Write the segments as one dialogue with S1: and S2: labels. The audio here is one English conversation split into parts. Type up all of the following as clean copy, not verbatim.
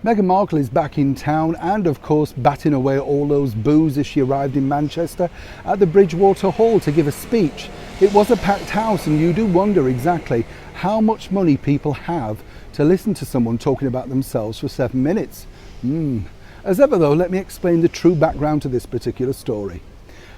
S1: Meghan Markle is back in town and of course batting away all those boos as she arrived in Manchester at the Bridgewater Hall to give a speech. It was a packed house and you do wonder exactly how much money people have to listen to someone talking about themselves for 7 minutes. As ever though, let me explain the true background to this particular story.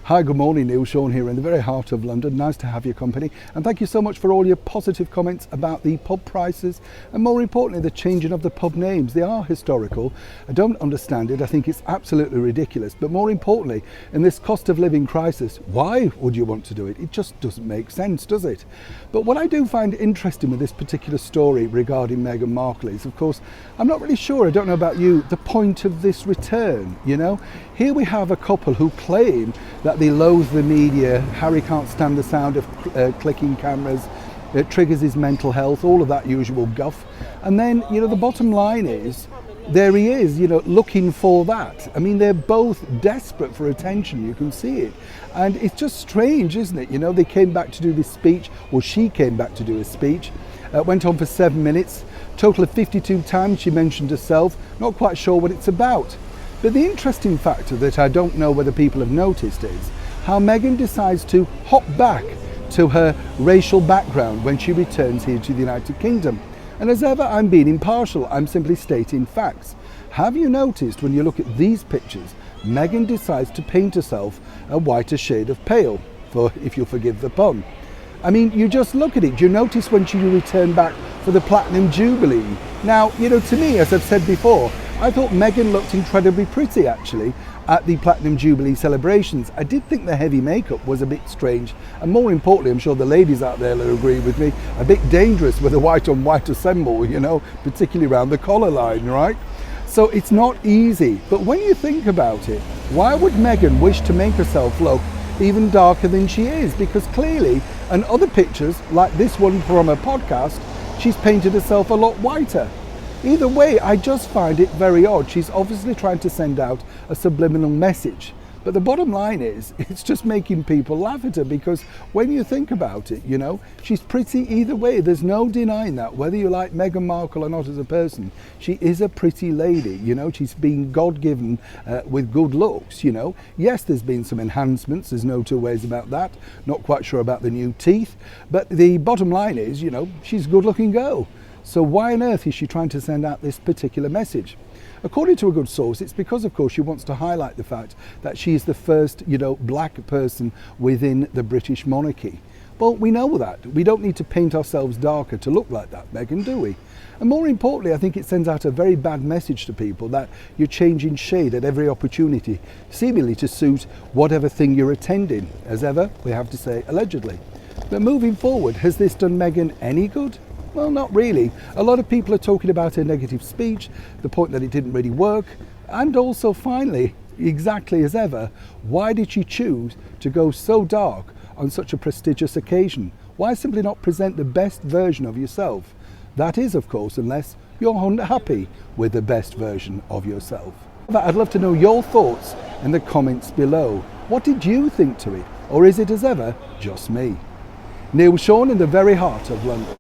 S1: Hi, good morning, Neil Sean here in the very heart of London. Nice to have your company and thank you so much for all your positive comments about the pub prices and more importantly the changing of the pub names. They are historical. I don't understand it. I think it's absolutely ridiculous, but more importantly in this cost of living crisis, why would you want to do it? It just doesn't make sense, does it? But what I do find interesting with this particular story regarding Meghan Markle is, of course, I'm not really sure, I don't know about you, the point of this return, you know? Here we have a couple who claim that they loathe the media. Harry can't stand the sound of clicking cameras. It triggers his mental health, all of that usual guff. And then, you know, the bottom line is, there he is, you know, looking for that. I mean, they're both desperate for attention, you can see it. And it's just strange, isn't it? You know, they came back to do this speech, or she came back to do a speech. Went on for 7 minutes, total of 52 times she mentioned herself, not quite sure what it's about. But the interesting factor that I don't know whether people have noticed is how Meghan decides to hop back to her racial background when she returns here to the United Kingdom. And as ever, I'm being impartial, I'm simply stating facts. Have you noticed when you look at these pictures, Meghan decides to paint herself a whiter shade of pale, if you'll forgive the pun. I mean, you just look at it. Do you notice when she returned back for the Platinum Jubilee? Now, you know, to me, as I've said before, I thought Meghan looked incredibly pretty actually at the Platinum Jubilee celebrations. I did think the heavy makeup was a bit strange and more importantly, I'm sure the ladies out there will agree with me, a bit dangerous with a white on white assemble, you know, particularly around the collar line, right? So it's not easy, but when you think about it, why would Meghan wish to make herself look even darker than she is? Because clearly, in other pictures, like this one from her podcast, she's painted herself a lot whiter. Either way, I just find it very odd. She's obviously trying to send out a subliminal message. But the bottom line is, it's just making people laugh at her because when you think about it, you know, she's pretty either way. There's no denying that. Whether you like Meghan Markle or not as a person, she is a pretty lady, you know. She's been God-given with good looks, you know. Yes, there's been some enhancements. There's no two ways about that. Not quite sure about the new teeth. But the bottom line is, you know, she's a good-looking girl. So why on earth is she trying to send out this particular message? According to a good source, it's because, of course, she wants to highlight the fact that she is the first, you know, black person within the British monarchy. Well, we know that. We don't need to paint ourselves darker to look like that, Meghan, do we? And more importantly, I think it sends out a very bad message to people that you're changing shade at every opportunity, seemingly to suit whatever thing you're attending. As ever, we have to say allegedly. But moving forward, has this done Meghan any good? Well, not really. A lot of people are talking about her negative speech, the point that it didn't really work, and also finally, exactly as ever, why did she choose to go so dark on such a prestigious occasion? Why simply not present the best version of yourself? That is, of course, unless you're unhappy with the best version of yourself. I'd love to know your thoughts in the comments below. What did you think to it? Or is it, as ever, just me? Neil Sean in the very heart of London.